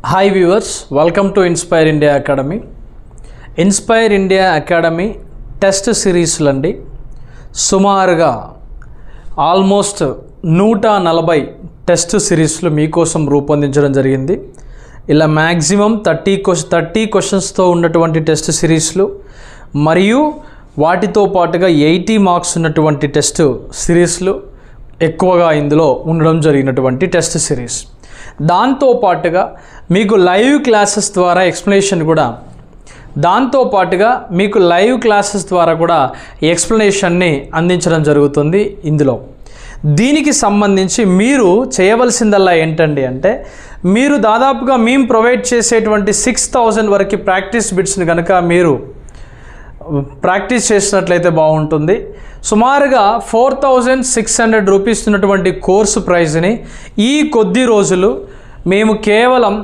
Hi viewers, welcome to inspire India academy. Inspire India academy test సిరీస్లు అండి. సుమారుగా almost 140 test సిరీస్లు మీకోసం రూపొందించడం జరిగింది. ఇలా మ్యాక్సిమం 30 క్వశ్చన్స్తో ఉన్నటువంటి టెస్ట్ సిరీస్లు మరియు వాటితో పాటుగా 80 మార్క్స్ ఉన్నటువంటి టెస్ట్ సిరీస్లు ఎక్కువగా ఇందులో ఉండడం జరిగినటువంటి టెస్ట్ సిరీస్. దాంతో పాటుగా మీకు లైవ్ క్లాసెస్ ద్వారా ఎక్స్ప్లెనేషన్ కూడా ఎక్స్ప్లెనేషన్ని అందించడం జరుగుతుంది. ఇందులో దీనికి సంబంధించి మీరు చేయవలసిందల్లా ఏంటండి అంటే, మీరు దాదాపుగా మేము ప్రొవైడ్ చేసేటువంటి 6000 వరకు ప్రాక్టీస్ బిట్స్ని కనుక మీరు ప్రాక్టీస్ చేసినట్లయితే బాగుంటుంది. సుమారుగా 4600 రూపీస్ ఉన్నటువంటి కోర్సు ప్రైజ్ని ఈ కొద్ది రోజులు మేము కేవలం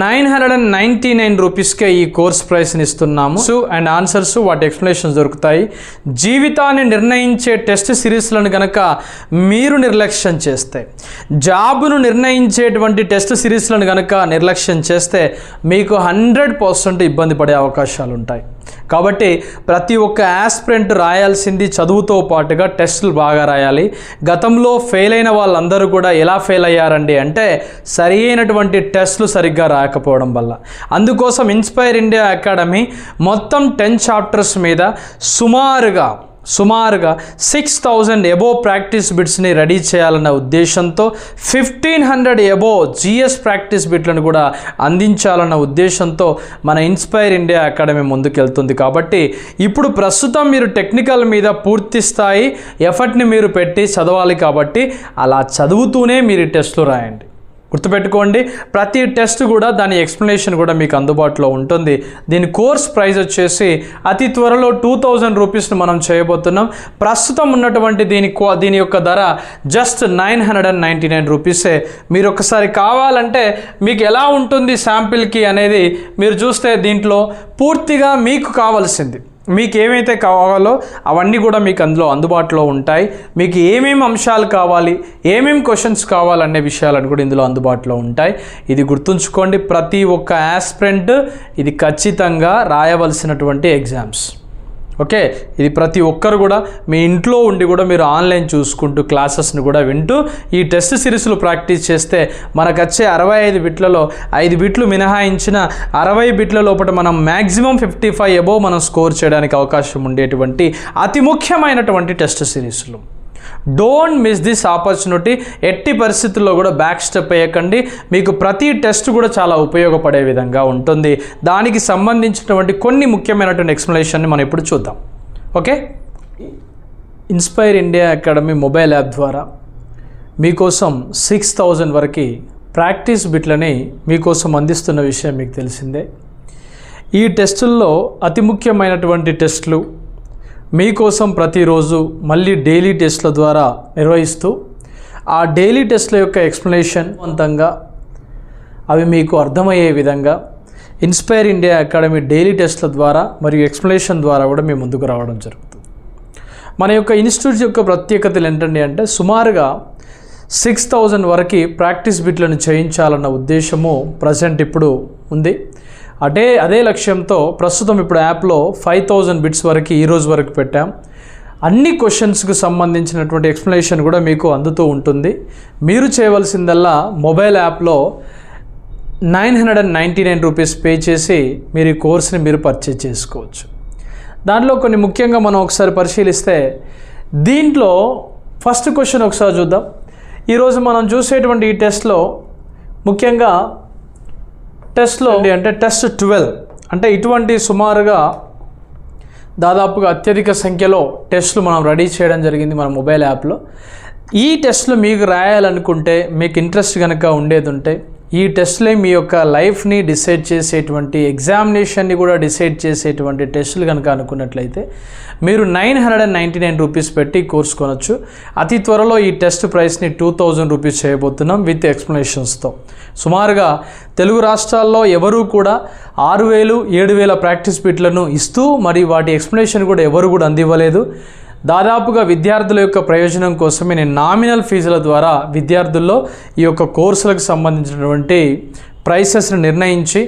999 రూపీస్కే ఈ కోర్స్ ప్రైస్ని ఇస్తున్నాము. అండ్ ఆన్సర్స్, వాటి ఎక్స్ప్లెనేషన్స్ దొరుకుతాయి. జీవితాన్ని నిర్ణయించే టెస్ట్ సిరీస్లను కనుక మీరు నిర్లక్ష్యం చేస్తే, జాబును నిర్ణయించేటువంటి టెస్ట్ సిరీస్లను కనుక నిర్లక్ష్యం చేస్తే మీకు 100% ఇబ్బంది పడే అవకాశాలు ఉంటాయి. కాబట్టి ప్రతి ఒక్క యాస్పిరెంట్ రాయాల్సింది చదువుతో పాటుగా టెస్టులు బాగా రాయాలి. గతంలో ఫెయిల్ అయిన వాళ్ళందరూ కూడా ఎలా ఫెయిల్ అయ్యారండి అంటే, సరి అయినటువంటి టెస్టులు సరిగ్గా రాకపోవడం వల్ల. అందుకోసం ఇన్స్పైర్ ఇండియా అకాడమీ మొత్తం 10 చాప్టర్స్ మీద సుమారుగా 6000 అబోవ్ ప్రాక్టీస్ బిట్స్ని రెడీ చేయాలన్న ఉద్దేశంతో 1500 అబోవ్ జిఎస్ ప్రాక్టీస్ బిట్లను కూడా అందించాలన్న ఉద్దేశంతో మన ఇన్స్పైర్ ఇండియా అకాడమీ ముందుకెళ్తుంది. కాబట్టి ఇప్పుడు ప్రస్తుతం మీరు టెక్నికల్ మీద పూర్తి స్థాయి ఎఫర్ట్ని మీరు పెట్టి చదవాలి. కాబట్టి అలా చదువుతూనే మీరు టెస్టులు రాయండి. గుర్తుపెట్టుకోండి, ప్రతి టెస్ట్ కూడా దాని ఎక్స్ప్లెనేషన్ కూడా మీకు అందుబాటులో ఉంటుంది. దీని కోర్స్ ప్రైస్ వచ్చేసి అతి త్వరలో 2000 రూపీస్ను మనం చేయబోతున్నాం. ప్రస్తుతం ఉన్నటువంటి దీని యొక్క ధర జస్ట్ 999 రూపీసే. మీరు ఒకసారి కావాలంటే మీకు ఎలా ఉంటుంది శాంపిల్కి అనేది మీరు చూస్తే దీంట్లో పూర్తిగా మీకు కావాల్సింది, మీకు ఏమైతే కావాలో అవన్నీ కూడా మీకు అందులో అందుబాటులో ఉంటాయి. మీకు ఏమేమి అంశాలు కావాలి, ఏమేమి క్వశ్చన్స్ కావాలనే విషయాలను కూడా ఇందులో అందుబాటులో ఉంటాయి. ఇది గుర్తుంచుకోండి, ప్రతి ఒక్క యాస్పిరెంట్ ఇది ఖచ్చితంగా రాయవలసినటువంటి ఎగ్జామ్స్. ఓకే, ఇది ప్రతి ఒక్కరు కూడా మీ ఇంట్లో ఉండి కూడా మీరు ఆన్లైన్ చూసుకుంటూ క్లాసెస్ని కూడా వింటూ ఈ టెస్ట్ సిరీస్లు ప్రాక్టీస్ చేస్తే మనకు వచ్చే 65 బిట్లలో 5 బిట్లు మినహాయించిన 60 బిట్ల లోపల మనం మ్యాక్సిమం 55 అబోవ్ మనం స్కోర్ చేయడానికి అవకాశం ఉండేటువంటి అతి ముఖ్యమైనటువంటి టెస్ట్ సిరీస్లు. Don't miss this opportunity. ఎట్టి పరిస్థితుల్లో కూడా బ్యాక్ స్టెప్ వేయకండి. మీకు ప్రతి టెస్ట్ కూడా చాలా ఉపయోగపడే విధంగా ఉంటుంది. దానికి సంబంధించినటువంటి కొన్ని ముఖ్యమైనటువంటి ఎక్స్ప్లెనేషన్ని మనం ఇప్పుడు చూద్దాం. Okay, inspire India academy mobile app ద్వారా మీకోసం 6000 వరకు ప్రాక్టీస్ బిట్లని మీకోసం అందిస్తున్న విషయం మీకు తెలిసిందే. ఈ టెస్టుల్లో అతి ముఖ్యమైనటువంటి టెస్టులు మీకోసం ప్రతిరోజు మళ్ళీ డైలీ టెస్ట్ల ద్వారా నిర్వహిస్తూ ఆ డైలీ టెస్ట్ల యొక్క ఎక్స్ప్లెనేషన్ అంతంగా అవి మీకు అర్థమయ్యే విధంగా ఇన్స్పైర్ ఇండియా అకాడమీ డైలీ టెస్ట్ల ద్వారా మరియు ఎక్స్ప్లెనేషన్ ద్వారా కూడా మేము ముందుకు రావడం జరుగుతుంది. మన యొక్క ఇన్స్టిట్యూట్ యొక్క ప్రత్యేకతలు ఏంటండి అంటే, సుమారుగా 6000 వరకు ప్రాక్టీస్ బిట్లను చేయించాలన్న ఉద్దేశము ప్రజెంట్ ఇప్పుడు ఉంది. అదే లక్ష్యంతో ప్రస్తుతం ఇప్పుడు యాప్లో 5000 బిట్స్ వరకు ఈరోజు వరకు పెట్టాం. అన్ని క్వశ్చన్స్కి సంబంధించినటువంటి ఎక్స్ప్లెనేషన్ కూడా మీకు అందుతూ ఉంటుంది. మీరు చేయవలసిందల్లా మొబైల్ యాప్లో 999 రూపీస్ పే చేసి మీరు ఈ కోర్స్ని మీరు పర్చేజ్ చేసుకోవచ్చు. దాంట్లో కొన్ని ముఖ్యంగా మనం ఒకసారి పరిశీలిస్తే, దీంట్లో ఫస్ట్ క్వశ్చన్ ఒకసారి చూద్దాం. ఈరోజు మనం చూసేటువంటి ఈ టెస్ట్లో ముఖ్యంగా టెస్ట్లో అంటే టెస్ట్ 12 అంటే ఇటువంటి సుమారుగా దాదాపుగా అత్యధిక సంఖ్యలో టెస్టులు మనం రెడీ చేయడం జరిగింది మన మొబైల్ యాప్లో. ఈ టెస్టులు మీకు రాయాలనుకుంటే, మీకు ఇంట్రెస్ట్ కనుక ఉండేది ఉంటే, ఈ టెస్టులే మీ యొక్క లైఫ్ని డిసైడ్ చేసేటువంటి, ఎగ్జామినేషన్ని కూడా డిసైడ్ చేసేటువంటి టెస్టులు కనుక అనుకున్నట్లయితే మీరు 999 రూపీస్ పెట్టి కోర్స్ కొనొచ్చు. అతి త్వరలో ఈ టెస్ట్ ప్రైస్ని 2000 రూపీస్ చేయబోతున్నాం విత్ ఎక్స్ప్లెనేషన్స్తో. సుమారుగా తెలుగు రాష్ట్రాల్లో ఎవరూ కూడా 6000, 7000 ప్రాక్టీస్ బిట్లను ఇస్తూ మరి వాటి ఎక్స్ప్లెనేషన్ కూడా ఎవరు కూడా అందివ్వలేదు. దాదాపుగా విద్యార్థుల యొక్క ప్రయోజనం కోసమే నేను నామినల్ ఫీజుల ద్వారా విద్యార్థుల్లో ఈ యొక్క కోర్సులకు సంబంధించినటువంటి ప్రైసెస్ని నిర్ణయించి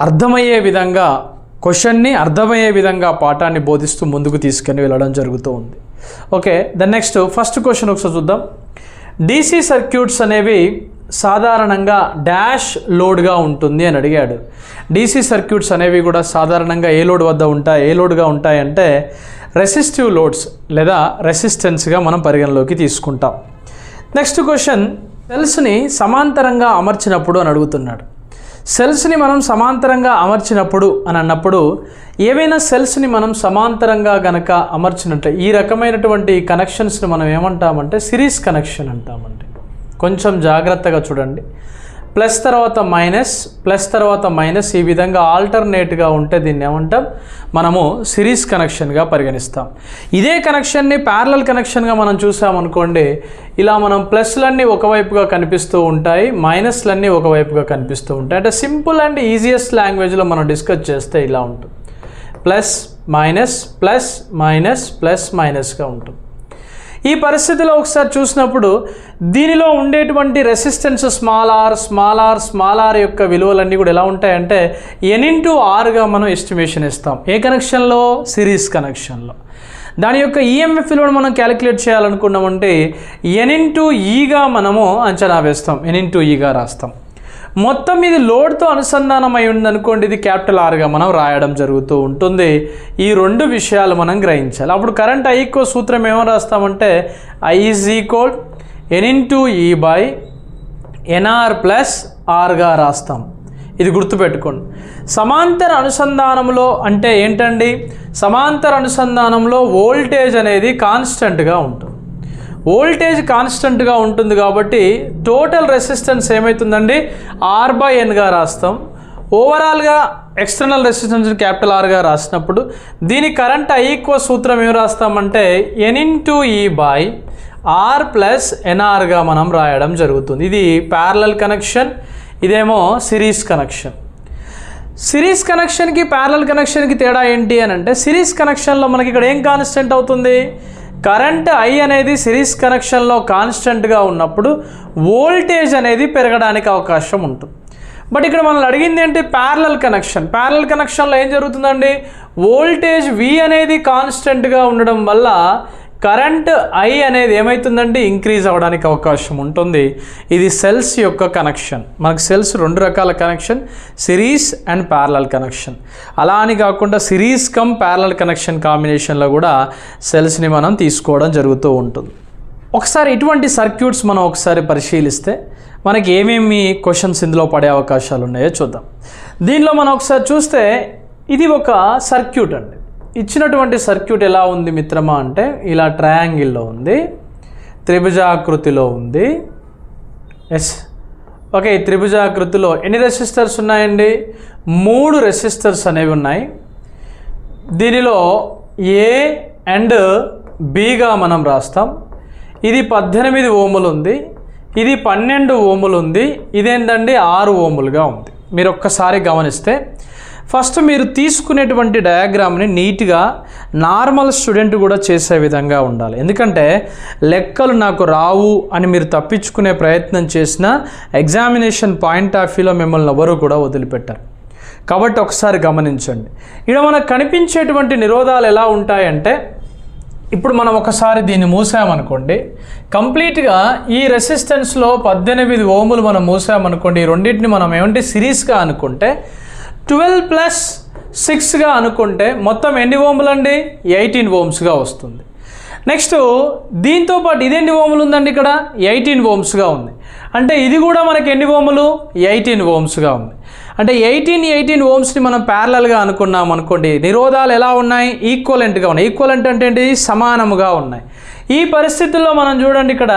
అర్థమయ్యే విధంగా క్వశ్చన్ని అర్థమయ్యే విధంగా పాఠాన్ని బోధిస్తూ ముందుకు తీసుకొని వెళ్ళడం జరుగుతూ ఉంది. Okay, the next first question ఒకసారి చూద్దాం. DC సర్క్యూట్స్ అనేవి సాధారణంగా డాష్ లోడ్గా ఉంటుంది అని అడిగాడు. DC సర్క్యూట్స్ అనేవి కూడా సాధారణంగా ఏ లోడ్ వద్ద ఉంటాయి, ఏ లోడ్గా ఉంటాయంటే రెసిస్టివ్ లోడ్స్ లేదా రెసిస్టెన్స్గా మనం పరిగణలోకి తీసుకుంటాం. నెక్స్ట్ క్వశ్చన్, సెల్స్ని సమాంతరంగా అమర్చినప్పుడు అని అడుగుతున్నాడు. సెల్స్ని మనం సమాంతరంగా అమర్చినప్పుడు అని అన్నప్పుడు ఏవైనా సెల్స్ని మనం సమాంతరంగా గనక అమర్చినట్లే ఈ రకమైనటువంటి కనెక్షన్స్ని మనం ఏమంటామంటే సిరీస్ కనెక్షన్ అంటామండి. కొంచెం జాగ్రత్తగా చూడండి. ప్లస్ తర్వాత మైనస్, ప్లస్ తర్వాత మైనస్, ఈ విధంగా ఆల్టర్నేట్గా ఉంటే దీన్ని ఏమంటాం, మనము సిరీస్ కనెక్షన్గా పరిగణిస్తాం. ఇదే కనెక్షన్ని ప్యారలల్ కనెక్షన్గా మనం చూసామనుకోండి, ఇలా మనం ప్లస్లన్నీ ఒకవైపుగా కనిపిస్తూ ఉంటాయి, మైనస్లన్నీ ఒకవైపుగా కనిపిస్తూ ఉంటాయి. అంటే సింపుల్ అండ్ ఈజియెస్ట్ లాంగ్వేజ్లో మనం డిస్కస్ చేస్తే ఇలా ఉంటుంది. Plus minus plus minus plus మైనస్గా ఉంటుంది. ఈ పరిస్థితిలో ఒకసారి చూసినప్పుడు దీనిలో ఉండేటువంటి రెసిస్టెన్స్ స్మాల్ ఆర్ యొక్క విలువలన్నీ కూడా ఎలా ఉంటాయంటే n/r మనం ఎస్టిమేషన్ ఇస్తాం. ఏ కనెక్షన్లో? సిరీస్ కనెక్షన్లో. దాని యొక్క ఈఎంఎఫ్ విలువను మనం క్యాలిక్యులేట్ చేయాలనుకున్నామంటే n/e మనము అంచనా వేస్తాం, n/e రాస్తాం. మొత్తం ఇది లోడ్తో అనుసంధానం అయి ఉందనుకోండి, ఇది R మనం రాయడం జరుగుతూ ఉంటుంది. ఈ రెండు విషయాలు మనం గ్రహించాలి. అప్పుడు కరెంట్ ఐకో సూత్రం ఏమో రాస్తామంటే I = n/e/nr + r రాస్తాం. ఇది గుర్తుపెట్టుకోండి. సమాంతర అనుసంధానంలో అంటే ఏంటండి, సమాంతర అనుసంధానంలో వోల్టేజ్ అనేది కాన్స్టెంట్గా ఉంటుంది. వోల్టేజ్ కాన్స్టెంట్గా ఉంటుంది కాబట్టి టోటల్ రెసిస్టెన్స్ ఏమవుతుందండి, R/n రాస్తాం. ఓవరాల్గా ఎక్స్టర్నల్ రెసిస్టెన్స్ R రాసినప్పుడు దీని కరెంట్ ఐక్వ సూత్రం ఏం రాస్తామంటే n/e/r + nr మనం రాయడం జరుగుతుంది. ఇది ప్యారలల్ కనెక్షన్, ఇదేమో సిరీస్ కనెక్షన్. సిరీస్ కనెక్షన్కి ప్యారలల్ కనెక్షన్కి తేడా ఏంటి అని అంటే, సిరీస్ కనెక్షన్లో మనకి ఇక్కడ ఏం కాన్స్టెంట్ అవుతుంది, కరెంట్ I అనేది సిరీస్ కనెక్షన్లో కాన్స్టెంట్గా ఉన్నప్పుడు వోల్టేజ్ అనేది పెరగడానికి అవకాశం ఉంటుంది. బట్ ఇక్కడ మనల్ని అడిగింది ఏంటి, ప్యారలల్ కనెక్షన్. ప్యారలల్ కనెక్షన్లో ఏం జరుగుతుందండి, వోల్టేజ్ V అనేది కాన్స్టెంట్గా ఉండడం వల్ల కరెంట్ I అనేది ఏమవుతుందండి, ఇంక్రీజ్ అవ్వడానికి అవకాశం ఉంటుంది. ఇది సెల్స్ యొక్క కనెక్షన్. మనకు సెల్స్ రెండు రకాల connection, series and parallel connection. అలా అని కాకుండా సిరీస్ కమ్ ప్యారలల్ కనెక్షన్ కాంబినేషన్లో కూడా సెల్స్ని మనం తీసుకోవడం జరుగుతూ ఉంటుంది. ఒకసారి ఇటువంటి సర్క్యూట్స్ మనం ఒకసారి పరిశీలిస్తే మనకి ఏమేమి క్వశ్చన్స్ ఇందులో పడే అవకాశాలు ఉన్నాయో చూద్దాం. దీనిలో మనం ఒకసారి చూస్తే ఇది ఒక సర్క్యూట్ అండి. ఇచ్చినటువంటి సర్క్యూట్ ఎలా ఉంది మిత్రమా అంటే ఇలా ట్రయాంగిల్లో ఉంది, త్రిభుజాకృతిలో ఉంది. Yes, okay. ఈ త్రిభుజాకృతిలో ఎన్ని రెసిస్టర్స్ ఉన్నాయండి, 3 రెసిస్టర్స్ అనేవి ఉన్నాయి. దీనిలో A అండ్ Bగా మనం రాస్తాం. ఇది 18 ఓములు ఉంది, ఇది 12 ఓములు ఉంది, ఇదేంటండి 6 ఓములుగా ఉంది. మీరు ఒక్కసారి గమనిస్తే ఫస్ట్ మీరు తీసుకునేటువంటి డయాగ్రామ్ని నీట్గా నార్మల్ స్టూడెంట్ కూడా చేసే విధంగా ఉండాలి. ఎందుకంటే లెక్కలు నాకు రావు అని మీరు తప్పించుకునే ప్రయత్నం చేసినా ఎగ్జామినేషన్ పాయింట్ ఆఫ్ వ్యూలో మిమ్మల్ని ఎవరు కూడా వదిలిపెట్టారు. కాబట్టి ఒకసారి గమనించండి. ఇక్కడ మనకు కనిపించేటువంటి నిరోధాలు ఎలా ఉంటాయంటే, ఇప్పుడు మనం ఒకసారి దీన్ని మూసామనుకోండి, కంప్లీట్గా ఈ రెసిస్టెన్స్లో 18 ఓములు మనం మూసామనుకోండి, ఈ రెండింటిని మనం ఏమంటే సిరీస్గా అనుకుంటే 12 + 6గా అనుకుంటే మొత్తం ఎన్ని ఓములు అండి, 18 ఓమ్స్గా వస్తుంది. నెక్స్ట్ దీంతోపాటు ఇదేంటి ఓములు ఉందండి, ఇక్కడ 18 ఓమ్స్గా ఉంది. అంటే ఇది కూడా మనకి ఎన్ని ఓములు, 18 ఓమ్స్గా ఉంది. అంటే 18 ఓమ్స్ని మనం ప్యారలల్గా అనుకున్నాం అనుకోండి, నిరోధాలు ఎలా ఉన్నాయి, ఈక్వలెంట్గా ఉన్నాయి. ఈక్వలెంట్ అంటే ఏంటి, సమానముగా ఉన్నాయి. ఈ పరిస్థితుల్లో మనం చూడండి, ఇక్కడ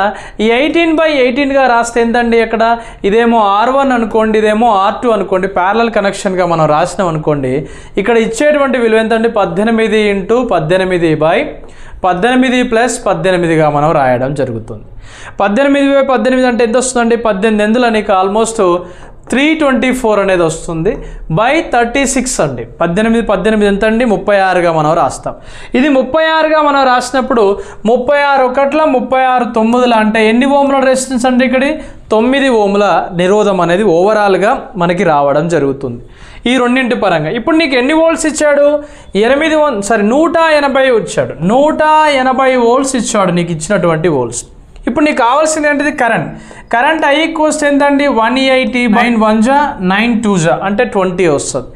18/18గా రాస్తే ఎంతండి, ఇక్కడ ఇదేమో R1 అనుకోండి, ఇదేమో R2 అనుకోండి, ప్యారలల్ కనెక్షన్గా మనం రాసినాం అనుకోండి. ఇక్కడ ఇచ్చేటువంటి విలువ ఎంతండి, 18 × 18/18 + 18గా మనం రాయడం జరుగుతుంది. 18/18 అంటే ఎంత వస్తుందండి, 18 ఎందులో నీకు ఆల్మోస్ట్ 324 అనేది వస్తుంది బై 36 అండి. 18 ఎంత అండి, 36గా మనం రాస్తాం. ఇది 36గా మనం రాసినప్పుడు 36 ఒకట్ల 36 9ల అంటే ఎన్ని ఓముల రెసిస్టెన్స్ అంటే ఇక్కడ 9 ఓముల నిరోధం అనేది ఓవరాల్గా మనకి రావడం జరుగుతుంది ఈ రెండింటి పరంగా. ఇప్పుడు నీకు ఎన్ని వోల్ట్స్ ఇచ్చాడు, 180 ఇచ్చాడు, 180 వోల్ట్స్ ఇచ్చాడు నీకు ఇచ్చినటువంటి వోల్ట్స్. ఇప్పుడు నీకు కావాల్సింది ఏంటిది, కరెంట్ I ఈక్వల్స్ ఎంతండి 180 9 1 జా 9 2 జా అంటే 20 వస్తుంది.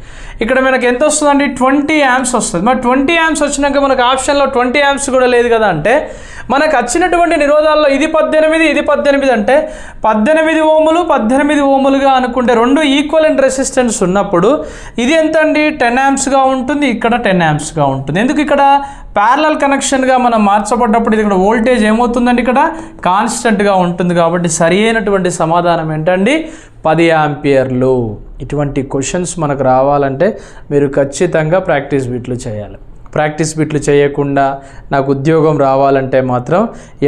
ఇక్కడ మనకు ఎంత వస్తుందండి 20 amps వస్తుంది. మరి 20 amps వచ్చినాక మనకు ఆప్షన్లో 20 amps కూడా లేదు కదా, అంటే మనకు వచ్చినటువంటి నిరోధాల్లో ఇది 18 ఇది 18 అంటే 18 ఓములు 18 ఓములుగా అనుకుంటే రెండు ఈక్వలెంట్ రెసిస్టెన్స్ ఉన్నప్పుడు ఇది ఎంత అండి 10 amps-గా ఉంటుంది, ఇక్కడ 10 amps-గా ఉంటుంది. ఎందుకు ఇక్కడ ప్యారలల్ కనెక్షన్గా మనం మార్చబడ్డప్పుడు ఇది ఇక్కడ వోల్టేజ్ ఏమవుతుందండి ఇక్కడ కాన్స్టెంట్గా ఉంటుంది. కాబట్టి సరి అయినటువంటి సమాధానం ఏంటండి 10 ఆంపియర్లు. ఇటువంటి క్వశ్చన్స్ మనకు రావాలంటే మీరు ఖచ్చితంగా ప్రాక్టీస్ బిట్లు చేయాలి. ప్రాక్టీస్ బిట్లు చేయకుండా నాకు ఉద్యోగం రావాలంటే మాత్రం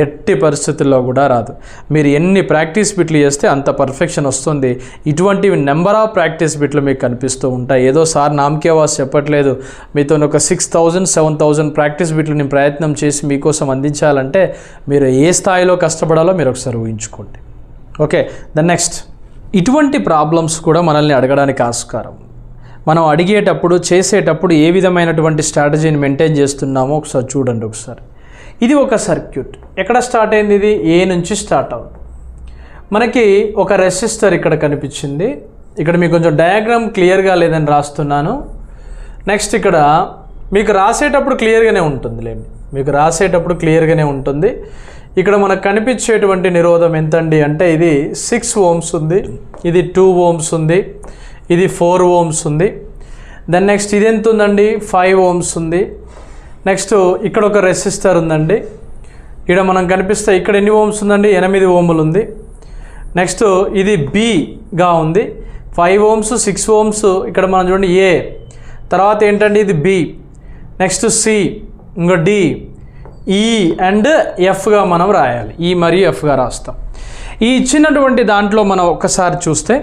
ఎట్టి పరిస్థితుల్లో కూడా రాదు. మీరు ఎన్ని ప్రాక్టీస్ బిట్లు చేస్తే అంత పర్ఫెక్షన్ వస్తుంది. ఇటువంటివి నెంబర్ ఆఫ్ ప్రాక్టీస్ బిట్లు మీకు కనిపిస్తూ ఉంటాయి. ఏదో సార్ నామకే వాస్ చెప్పట్లేదు, మీతో ఒక 6000 7000 ప్రాక్టీస్ బిట్లు నేను ప్రయత్నం చేసి మీకోసం అందించాలంటే మీరు ఏ స్థాయిలో కష్టపడాలో మీరు ఒకసారి ఊహించుకోండి. ఓకే, ద నెక్స్ట్, ఇటువంటి ప్రాబ్లమ్స్ కూడా మనల్ని అడగడానికి ఆస్కారం. మనం అడిగేటప్పుడు చేసేటప్పుడు ఏ విధమైనటువంటి స్ట్రాటజీని మెయింటైన్ చేస్తున్నామో ఒకసారి చూడండి. ఒకసారి ఇది ఒక సర్క్యూట్, ఎక్కడ స్టార్ట్ అయింది, ఇది ఏ నుంచి స్టార్ట్ అవుతుంది. మనకి ఒక రెసిస్టర్ ఇక్కడ కనిపించింది. ఇక్కడ మీకు కొంచెం డయాగ్రామ్ క్లియర్గా లేదని రాస్తున్నాను. నెక్స్ట్ ఇక్కడ మీకు రాసేటప్పుడు క్లియర్గానే ఉంటుంది లేండి, మీకు రాసేటప్పుడు క్లియర్గానే ఉంటుంది. ఇక్కడ మనకు కనిపించేటువంటి నిరోధం ఎంతండి అంటే ఇది 6 ohms ఉంది, ఇది 2 ohms ఉంది, ఇది 4 ohms ఉంది. దెన్ నెక్స్ట్ ఇది ఎంత ఉందండి 5 ohms ఉంది. నెక్స్ట్ ఇక్కడ ఒక రెసిస్టర్ ఉందండి, ఇక్కడ మనం కనిపిస్తే ఇక్కడ ఎన్ని ohms ఉందండి 8 ohms ఉంది. నెక్స్ట్ ఇది బిగా ఉంది, 5 ohms 6 ohms. ఇక్కడ మనం చూడండి ఏ, తర్వాత ఏంటండి ఇది బి, నెక్స్ట్ సి, ఇంకా డి, ఈ అండ్ ఎఫ్గా మనం రాయాలి. ఈ మరియు ఎఫ్గా రాస్తాం. ఈ ఇచ్చినటువంటి దాంట్లో మనం ఒకసారి చూస్తే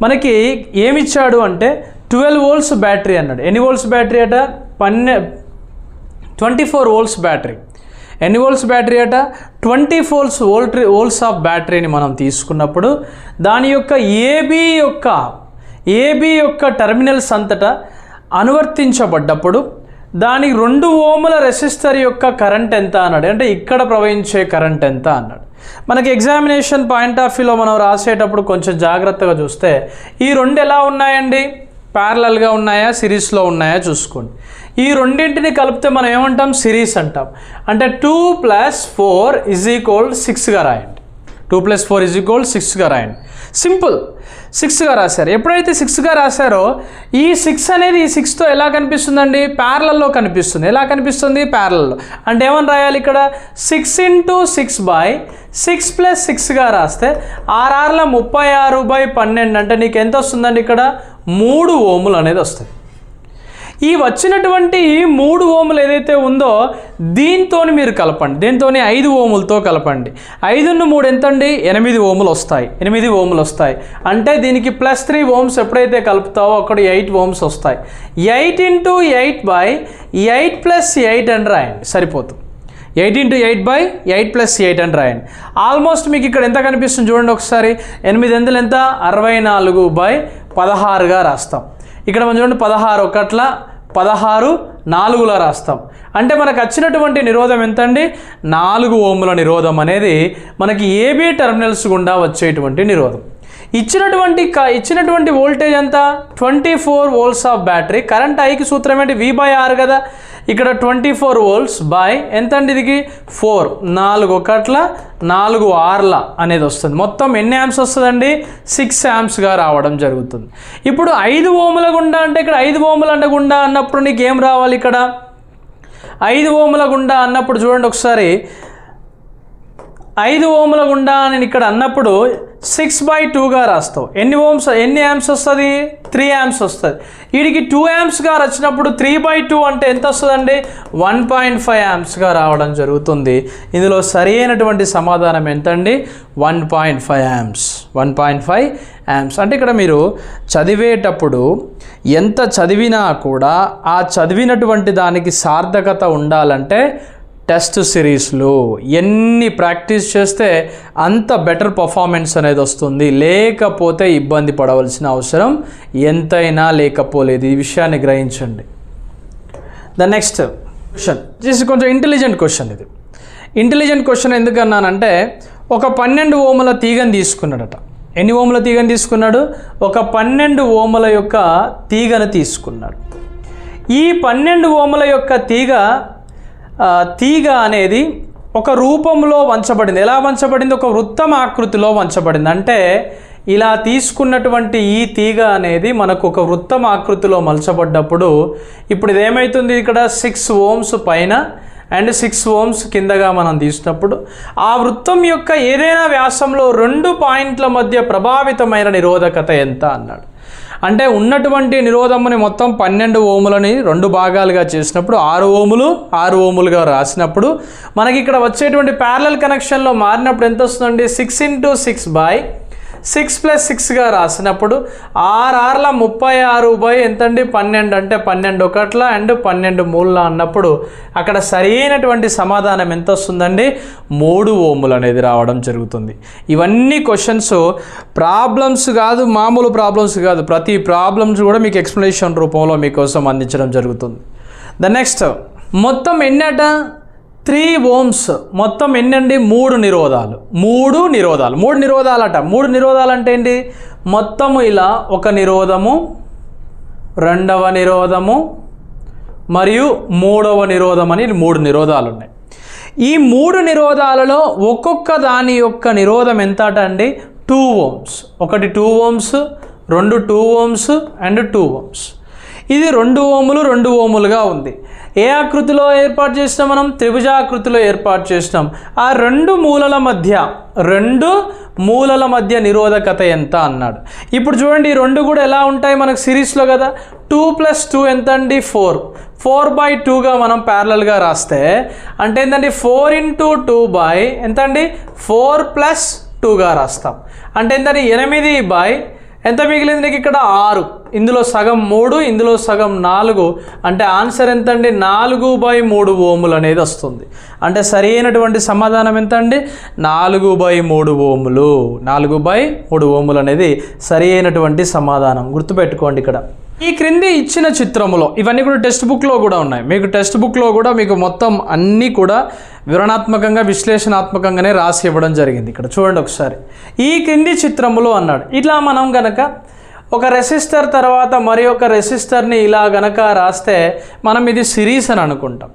మనకి ఏమిచ్చాడు అంటే 12 volts బ్యాటరీ అన్నాడు. ఎన్ని వోల్ట్స్ బ్యాటరీ అట 24 volts బ్యాటరీ. ఎన్ని వోల్ట్స్ బ్యాటరీ అట 24 volts ఆఫ్ బ్యాటరీని మనం తీసుకున్నప్పుడు దాని యొక్క ఏబి యొక్క టెర్మినల్స్ అంతటా అనువర్తించబడ్డప్పుడు దానికి 2 ఓముల రెసిస్టర్ యొక్క కరెంట్ ఎంత అన్నాడు, అంటే ఇక్కడ ప్రవహించే కరెంట్ ఎంత అన్నాడు. మనకి ఎగ్జామినేషన్ పాయింట్ ఆఫ్ వ్యూలో మనం రాసేటప్పుడు కొంచెం జాగ్రత్తగా చూస్తే ఈ రెండు ఎలా ఉన్నాయండి, ప్యారలల్గా ఉన్నాయా సిరీస్లో ఉన్నాయా చూసుకోండి. ఈ రెండింటిని కలిపితే మనం ఏమంటాం సిరీస్ అంటాం. అంటే 2 + 4 = 6గా రాయండి. 2 + 4 = 6గా రాయండి. సింపుల్, 6గా రాశారు. ఎప్పుడైతే 6గా రాశారో ఈ 6 అనేది ఈ 6తో ఎలా కనిపిస్తుందండి ప్యారలల్లో కనిపిస్తుంది. ఎలా కనిపిస్తుంది ప్యారలల్లో అంటే ఏమని రాయాలి ఇక్కడ 6 × 6/6 + 6గా రాస్తే 6 × 36/12 అంటే నీకు ఎంత వస్తుందండి ఇక్కడ 3 ఓములు అనేది వస్తుంది. ఈ వచ్చినటువంటి 3 ఓములు ఏదైతే ఉందో దీంతో మీరు కలపండి, దీంతో 5 ఓములతో కలపండి. 5 × 3 ఎంత అండి 8 ఓములు వస్తాయి. 8 ఓములు వస్తాయి అంటే దీనికి +3 ohms ఎప్పుడైతే కలుపుతావో అక్కడ 8 ohms వస్తాయి. 8 × 8/8 + 8 అని రాయండి, సరిపోతుంది. 8 × 8/8 + 8 అని రాయండి. ఆల్మోస్ట్ మీకు ఇక్కడ ఎంత కనిపిస్తుంది చూడండి ఒకసారి. 8 ఎందులు ఎంత 64/16గా రాస్తాం. ఇక్కడ మనం చూడండి 16 ఒకట్ల 16 4లా రాస్తాం. అంటే మనకు వచ్చినటువంటి నిరోధం ఎంతండి 4 ఓముల నిరోధం అనేది మనకి ఏబీ టెర్మినల్స్ గుండా వచ్చేటువంటి నిరోధం. ఇచ్చినటువంటి వోల్టేజ్ ఎంత 24 volts ఆఫ్ బ్యాటరీ. కరెంట్ ఐకి సూత్రం ఏంటి V/R కదా. ఇక్కడ 24 volts బై ఎంత అండి ఇది 4 4 ఒకట్ల 4 6ల అనేది వస్తుంది. మొత్తం ఎన్ని amps వస్తుందండి 6 amps-గా రావడం జరుగుతుంది. ఇప్పుడు 5 ఓముల గుండా అంటే ఇక్కడ 5 ఓముల గుండా అన్నప్పుడు నీకు ఏం రావాలి, ఇక్కడ 5 ఓముల గుండా అన్నప్పుడు చూడండి ఒకసారి. 5 ఓముల గుండా నేను ఇక్కడ అన్నప్పుడు 6/2గా రాస్తావు. ఎన్ని amps వస్తుంది 3 amps వస్తుంది. వీడికి 2 amps-గా వచ్చినప్పుడు 3/2 అంటే ఎంత వస్తుందండి 1.5 amps-గా రావడం జరుగుతుంది. ఇందులో సరి అయినటువంటి సమాధానం ఎంతండి 1.5 amps. 1.5 amps. అంటే ఇక్కడ మీరు చదివేటప్పుడు ఎంత చదివినా కూడా ఆ చదివినటువంటి దానికి సార్థకత ఉండాలంటే టెస్ట్ సిరీస్లో ఎన్ని ప్రాక్టీస్ చేస్తే అంత బెటర్ పర్ఫార్మెన్స్ అనేది వస్తుంది, లేకపోతే ఇబ్బంది పడవలసిన అవసరం ఎంతైనా లేకపోలేదు. ఈ విషయాన్ని గ్రహించండి. ద నెక్స్ట్ క్వశ్చన్ కొంచెం ఇంటెలిజెంట్ క్వశ్చన్. ఇది ఇంటెలిజెంట్ క్వశ్చన్ ఎందుకన్నానంటే ఒక 12 ఓముల తీగని తీసుకున్నాడట. ఎన్ని ఓముల తీగని తీసుకున్నాడు? ఒక 12 ఓముల యొక్క తీగను తీసుకున్నాడు. ఈ 12 ఓముల యొక్క తీగ అనేది ఒక రూపంలో వంచబడింది. ఎలా వంచబడింది? ఒక వృత్తమ ఆకృతిలో వంచబడింది. అంటే ఇలా తీసుకున్నటువంటి ఈ తీగ అనేది మనకు ఒక వృత్తమ ఆకృతిలో మలచబడ్డప్పుడు ఇప్పుడు ఇదేమవుతుంది? ఇక్కడ 6 ఓమ్స్ పైన అండ్ 6 ఓమ్స్ కిందగా మనం తీసినప్పుడు ఆ వృత్తం యొక్క ఏదైనా వ్యాసంలో 2 పాయింట్ల మధ్య ప్రభావితమైన నిరోధకత ఎంత అన్నాడు. అంటే ఉన్నటువంటి నిరోధముని మొత్తం 12 ఓములని 2 భాగాలుగా చేసినప్పుడు 6 ఓములు 6 ఓములుగా రాసినప్పుడు మనకి ఇక్కడ వచ్చేటువంటి ప్యారలల్ కనెక్షన్లో మారినప్పుడు ఎంత వస్తుందండి? 6 × 6 + 6గా రాసినప్పుడు 6 36 ఎంతండి? 12. అంటే 12 ఒకట్ల అండ్ 12 మూల అన్నప్పుడు అక్కడ సరైనటువంటి సమాధానం ఎంత వస్తుందండి? 3 ఓములు అనేది రావడం జరుగుతుంది. ఇవన్నీ క్వశ్చన్స్ ప్రాబ్లమ్స్ కాదు, మామూలు ప్రాబ్లమ్స్ కాదు, ప్రతి ప్రాబ్లమ్స్ కూడా మీకు ఎక్స్ప్లెనేషన్ రూపంలో మీకోసం అందించడం జరుగుతుంది. ద నెక్స్ట్ మొత్తం ఎన్నట? 3 ఓమ్స్. మొత్తం ఎన్నండి? 3 నిరోధాలు. 3 నిరోధాలట. 3 నిరోధాలు అంటే ఏంటి? మొత్తము ఇలా ఒక నిరోధము, రెండవ నిరోధము మరియు మూడవ నిరోధం అని 3 నిరోధాలు ఉన్నాయి. ఈ 3 నిరోధాలలో ఒక్కొక్క దాని యొక్క నిరోధం ఎంత అండి? 2 ఓమ్స్. ఒకటి 2 ఓమ్స్, 2 2 ఓమ్స్ అండ్ 2 ఓమ్స్. ఇది 2 ఓములు 2 ఓములుగా ఉంది. ఏ ఆకృతిలో ఏర్పాటు చేసినాం మనం? త్రిభుజాకృతిలో ఏర్పాటు చేసినాం. ఆ 2 మూలల మధ్య నిరోధకత ఎంత అన్నాడు. ఇప్పుడు చూడండి, ఈ 2 కూడా ఎలా ఉంటాయి మనకు సిరీస్లో కదా. 2 + 2 ఎంత అండి? 4. 4/2గా మనం ప్యారలల్గా రాస్తే అంటే ఏంటండి? 4 × 2 ఎంత అండి? 4 + 2గా రాస్తాం. అంటే ఏంటంటే 8 ఎంత మిగిలింది నీకు ఇక్కడ? 6. ఇందులో సగం 3, ఇందులో సగం 4. అంటే ఆన్సర్ ఎంత అండి? 4/3 ఓములు అనేది వస్తుంది. అంటే సరైనటువంటి సమాధానం ఎంత అండి? 4/3 ఓములు. 4/3 ఓములు అనేది సరి అయినటువంటి సమాధానం. గుర్తుపెట్టుకోండి. ఇక్కడ ఈ క్రింది ఇచ్చిన చిత్రములో ఇవన్నీ కూడా టెక్స్ట్ బుక్లో కూడా ఉన్నాయి. మీకు టెక్స్ట్ బుక్లో కూడా మీకు మొత్తం అన్నీ కూడా వివరణాత్మకంగా విశ్లేషణాత్మకంగానే రాసి ఇవ్వడం జరిగింది. ఇక్కడ చూడండి ఒకసారి. ఈ క్రింది చిత్రములో అన్నాడు. ఇట్లా మనం గనక ఒక రెసిస్టర్ తర్వాత మరి ఒక రెసిస్టర్ని ఇలా గనక రాస్తే మనం ఇది సిరీస్ అని అనుకుంటాం.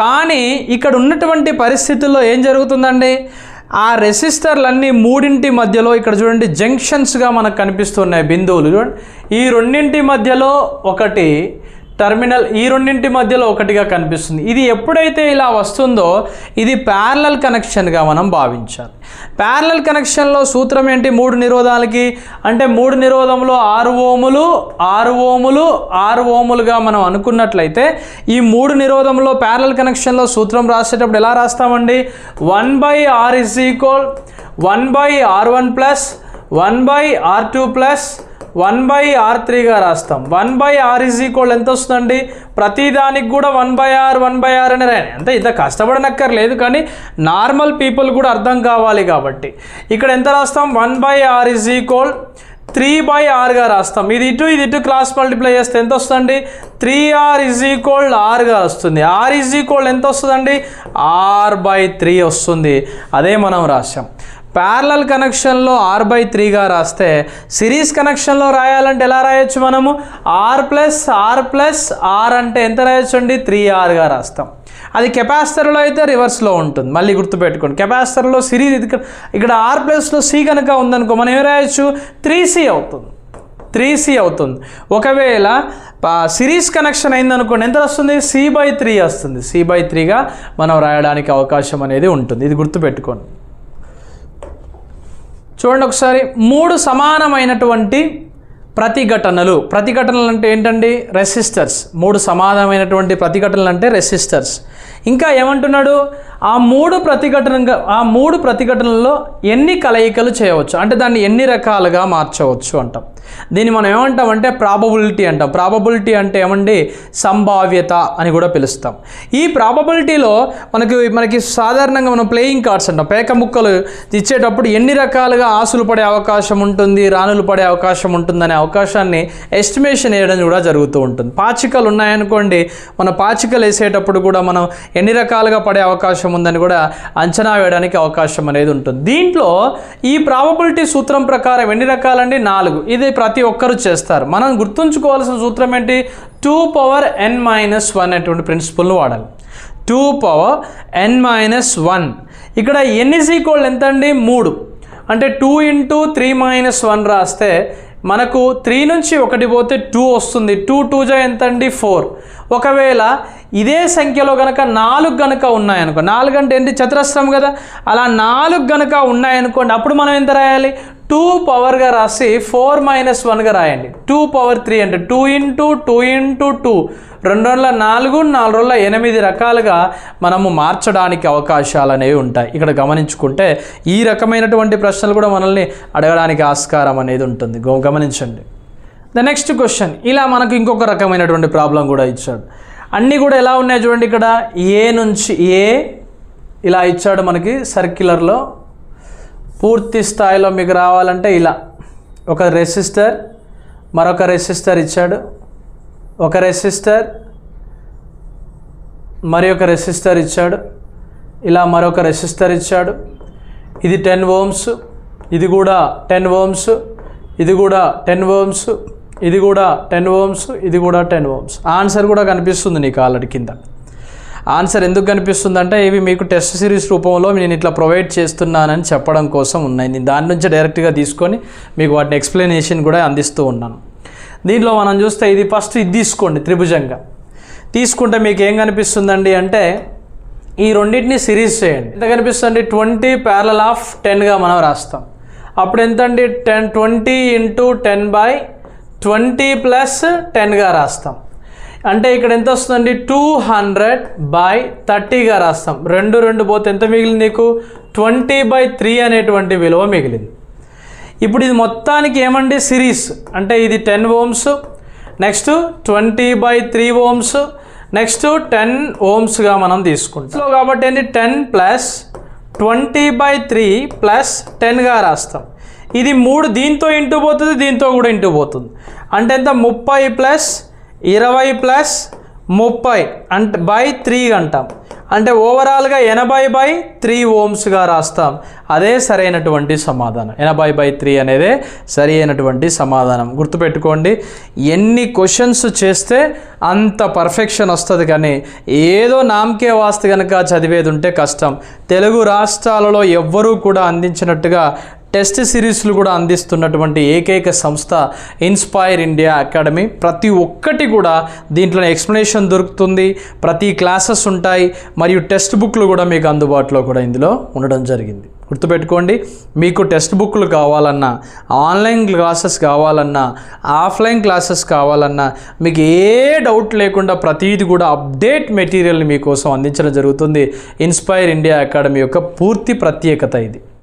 కానీ ఇక్కడ ఉన్నటువంటి పరిస్థితుల్లో ఏం జరుగుతుందండి? ఆ రెసిస్టర్లన్నీ 3 మధ్యలో ఇక్కడ చూడండి జంక్షన్స్గా మనకు కనిపిస్తున్నాయి, బిందువులు చూడండి. ఈ 2 మధ్యలో ఒకటి టర్మినల్, ఈ 2 మధ్యలో ఒకటిగా కనిపిస్తుంది. ఇది ఎప్పుడైతే ఇలా వస్తుందో ఇది ప్యారలల్ కనెక్షన్గా మనం భావించాలి. ప్యారలల్ కనెక్షన్లో సూత్రం ఏంటి? 3 నిరోధాలకి అంటే 3 నిరోధంలో 6 ఓములు 6 ఓములు 6 ఓములుగా మనం అనుకున్నట్లయితే ఈ 3 నిరోధంలో ప్యారలల్ కనెక్షన్లో సూత్రం రాసేటప్పుడు ఎలా రాస్తామండి? 1/R = 1/R1 + 1/R2 + 1/R3గా రాస్తాం. 1/R ఎంత వస్తుందండి? ప్రతిదానికి కూడా 1/R అని రాయండి. అంటే ఇంత కష్టపడనక్కర్లేదు, కానీ నార్మల్ పీపుల్ కూడా అర్థం కావాలి కాబట్టి ఇక్కడ ఎంత రాస్తాం? 1/R = 3/Rగా రాస్తాం. ఇది ఇటు క్రాస్ మల్టిప్లై చేస్తే ఎంత వస్తుందండి? 3R = Rగా వస్తుంది. R ఎంత వస్తుందండి? R/3 వస్తుంది. అదే మనం రాసాం. ప్యారలల్ కనెక్షన్లో R/3గా రాస్తే సిరీస్ కనెక్షన్లో రాయాలంటే ఎలా రాయొచ్చు మనము? R + R అంటే ఎంత రాయొచ్చు అండి? 3Rగా రాస్తాం. అది కెపాసిటర్లో అయితే రివర్స్లో ఉంటుంది. మళ్ళీ గుర్తుపెట్టుకోండి, కెపాసిటర్లో సిరీస్ ఇక్కడ R+లో C కనుక ఉందనుకో మనం ఏం రాయొచ్చు? 3C అవుతుంది. 3C అవుతుంది. ఒకవేళ సిరీస్ కనెక్షన్ అయిందనుకోండి ఎంత వస్తుంది? C/3 వస్తుంది. C/3గా మనం రాయడానికి అవకాశం అనేది ఉంటుంది. ఇది గుర్తుపెట్టుకోండి. చూడండి ఒకసారి. 3 సమానమైనటువంటి ప్రతిఘటనలు అంటే ఏంటండి? రెసిస్టర్స్. 3 సమానమైనటువంటి ప్రతిఘటనలు అంటే రెసిస్టర్స్. ఇంకా ఏమంటున్నాడు, ఆ మూడు ప్రతిఘటనల్లో ఎన్ని కలయికలు చేయవచ్చు అంటే దాన్ని ఎన్ని రకాలుగా మార్చవచ్చు అంటాం. దీన్ని మనం ఏమంటామంటే ప్రాబబిలిటీ అంటాం. ప్రాబబిలిటీ అంటే ఏమండి, సంభావ్యత అని కూడా పిలుస్తాం. ఈ ప్రాబబిలిటీలో మనకి సాధారణంగా మనం ప్లేయింగ్ కార్డ్స్ అంటాం. పేక ముక్కలు ఇచ్చేటప్పుడు ఎన్ని రకాలుగా ఆసులు పడే అవకాశం ఉంటుంది, రాణులు పడే అవకాశం ఉంటుందనే అవకాశాన్ని ఎస్టిమేషన్ వేయడం కూడా జరుగుతూ ఉంటుంది. పాచికలు ఉన్నాయనుకోండి, మన పాచికలు వేసేటప్పుడు కూడా మనం ఎన్ని రకాలుగా పడే అవకాశం ఉందని కూడా అంచనా వేయడానికి అవకాశం అనేది ఉంటుంది. దీంట్లో ఈ ప్రాబబిలిటీ సూత్రం ప్రకారం ఎన్ని రకాలండి, 4. ఇది ప్రతి ఒక్కరు చేస్తారు. మనం గుర్తుంచుకోవాల్సిన సూత్రం ఏంటి, 2n-1 అనేటువంటి ప్రిన్సిపల్ను వాడాలి. 2n-1 ఇక్కడ n = ఎంత అండి, 3. అంటే 2 × 3-1 రాస్తే మనకు 3 నుంచి 1 పోతే 2 వస్తుంది. 2 2 ఎంత అండి, 4. ఒకవేళ ఇదే సంఖ్యలో కనుక 4 కనుక ఉన్నాయనుకో, 4 అంటే ఏంటి, చతురస్రం కదా, అలా 4 కనుక ఉన్నాయనుకోండి, అప్పుడు మనం ఎంత రాయాలి, 2 పవర్గా రాసి 4-1గా రాయండి. 2 పవర్ 3 అంటే 2 × 2 × 2 2 × 4 4 × 8 రకాలుగా మనము మార్చడానికి అవకాశాలు అనేవి ఉంటాయి. ఇక్కడ గమనించుకుంటే ఈ రకమైనటువంటి ప్రశ్నలు కూడా మనల్ని అడగడానికి ఆస్కారం అనేది ఉంటుంది. గమనించండి. ద నెక్స్ట్ క్వశ్చన్, ఇలా మనకు ఇంకొక రకమైనటువంటి ప్రాబ్లం కూడా ఇచ్చాడు. అన్నీ కూడా ఎలా ఉన్నాయి చూడండి, ఇక్కడ ఏ నుంచి ఏ ఇలా ఇచ్చాడు మనకి సర్క్యులర్లో. పూర్తి స్థాయిలో మీకు రావాలంటే ఇలా ఒక రెసిస్టర్, మరొక రెసిస్టర్ ఇచ్చాడు, ఒక రెసిస్టర్, మరి ఒక రెసిస్టర్ ఇచ్చాడు, ఇలా మరొక రెసిస్టర్ ఇచ్చాడు. ఇది 10 ohms, ఇది కూడా 10 ohms, ఇది కూడా 10 ohms, ఇది కూడా 10 ohms, ఇది కూడా 10 ohms. ఆన్సర్ కూడా కనిపిస్తుంది నీకు ఆల్రెడీ కింద. ఆన్సర్ ఎందుకు కనిపిస్తుందంటే ఇవి మీకు టెస్ట్ సిరీస్ రూపంలో నేను ఇట్లా ప్రొవైడ్ చేస్తున్నానని చెప్పడం కోసం ఉన్నాయి. నేను దాని నుంచి డైరెక్ట్గా తీసుకొని మీకు వాటిని ఎక్స్ప్లెనేషన్ కూడా అందిస్తూ ఉన్నాను. దీంట్లో మనం చూస్తే ఇది ఫస్ట్ ఇది తీసుకోండి, త్రిభుజంగా తీసుకుంటే మీకు ఏం కనిపిస్తుందండి అంటే ఈ రెండింటిని సిరీస్ చేయండి. ఎంత కనిపిస్తుంది, 20 ∥ 10గా మనం రాస్తాం. అప్పుడు ఎంత అండి, 20 × 10/20 + 10గా రాస్తాం. అంటే ఇక్కడ ఎంత వస్తుందండి, 200/30గా రాస్తాం. 2 పోతే ఎంత మిగిలింది నీకు, 20/3 అనేటువంటి విలువ మిగిలింది. ఇప్పుడు ఇది మొత్తానికి ఏమండి, సిరీస్ అంటే ఇది 10 ohms, నెక్స్ట్ 20/3 ohms, నెక్స్ట్ 10 ohmsగా మనం తీసుకుంటాం. కాబట్టి ఏంటి 10 + 20/3 + 10గా రాస్తాం. ఇది 3 దీంతో ఇంటూ పోతుంది, దీంతో కూడా ఇంటూ పోతుంది. అంటే ఎంత, 30 + 20 + 30 అంటే /3 అంటాం. అంటే ఓవరాల్గా 80/3 ohmsగా రాస్తాం. అదే సరైనటువంటి సమాధానం. 80/3 అనేదే సరి అయినటువంటి సమాధానం. గుర్తుపెట్టుకోండి, ఎన్ని క్వశ్చన్స్ చేస్తే అంత పర్ఫెక్షన్ వస్తుంది, కానీ ఏదో నామకే వాస్తు కనుక చదివేది ఉంటే కష్టం. తెలుగు రాష్ట్రాలలో ఎవ్వరూ కూడా అందించినట్టుగా టెస్ట్ సిరీస్లు కూడా అందిస్తున్నటువంటి ఏకైక సంస్థ ఇన్స్పైర్ ఇండియా అకాడమీ. ప్రతి ఒక్కటి కూడా దీంట్లో ఎక్స్ప్లెనేషన్ దొరుకుతుంది, ప్రతి క్లాసెస్ ఉంటాయి, మరియు టెక్స్ట్ బుక్లు కూడా మీకు అందుబాటులో కూడా ఇందులో ఉండడం జరిగింది. గుర్తుపెట్టుకోండి, మీకు టెక్స్ట్ బుక్లు కావాలన్నా, ఆన్లైన్ క్లాసెస్ కావాలన్నా, ఆఫ్లైన్ క్లాసెస్ కావాలన్నా, మీకు ఏ డౌట్ లేకుండా ప్రతిదీ కూడా అప్డేట్ మెటీరియల్ని మీకోసం అందించడం జరుగుతుంది. ఇన్స్పైర్ ఇండియా అకాడమీ యొక్క పూర్తి ప్రత్యేకత ఇది.